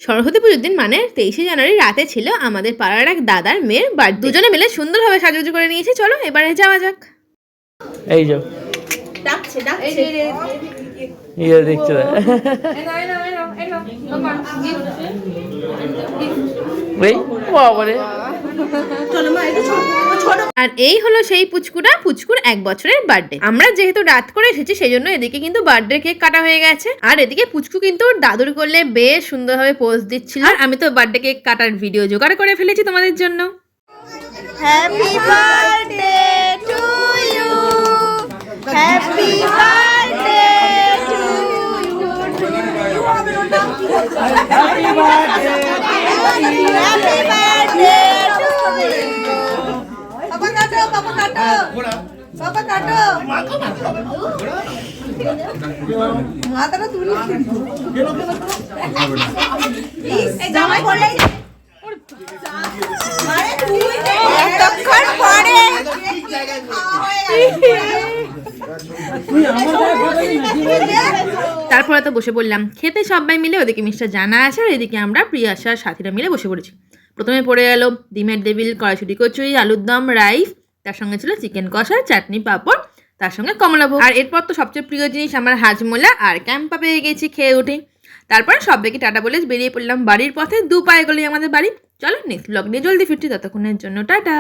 সরস্বতী পুজোর দিন মানে 23শে জানুয়ারি রাতে ছিল আমাদের পাড়ার এক দাদার মেয়ের বার্থডে। দুজনে মিলে সুন্দরভাবে সাজুগুজু করে নিয়েছি। চলো এবারে যাওয়া যাক। এই যাও ডাকছে ইয়ে দেখছো আর এই হলো সেই পুচকুর 1 বছরের বার্থডে। আমরা যেহেতু রাত করে এসেছি সেই জন্য এদিকে কিন্তু বার্থডে কেক কাটা হয়ে গেছে। আর এদিকে পুচকু কিন্তু ওর দাদুর করলে বেশ সুন্দরভাবে পোজ দিচ্ছিল। আর আমি তো বার্থডে কেক কাটার ভিডিও জোগাড় করে ফেলেছি তোমাদের জন্য। Happy birthday to you, happy birthday to you, happy birthday, happy birthday to you. পাপা কাটো, পাপা কাটো, পাপা কাটো। মাথাটা তুলি। এই জামাই বললেই এতক্ষণ পরে তারপরে তো বসে পড়লাম খেতে সবাই মিলে। ওদিকে মিস্টার জানা আছে আর এদিকে আমরা প্রিয়াসার সাথীরা মিলে বসে পড়েছি। প্রথমে পড়ে গেল ডিমের টেবিল, কড়াইশুঁটি কচুরি, আলুর দম, রাইস, তার সঙ্গে ছিল চিকেন কষা, চাটনি, পাঁপড়, তার সঙ্গে কমলাভোগ। আর এরপর তো সবচেয়ে প্রিয় জিনিস আমার হাজমোলা আর ক্যাম্পা পেয়ে গেছি খেয়ে উঠে। তারপরে সবাইকে টাটা বলে বেরিয়ে পড়লাম বাড়ির পথে। 2 পায়ে গেলেই আমাদের বাড়ি। চলো নেক্সট ব্লগ নিয়ে জলদি ফিরছি, ততক্ষণের জন্য টাটা।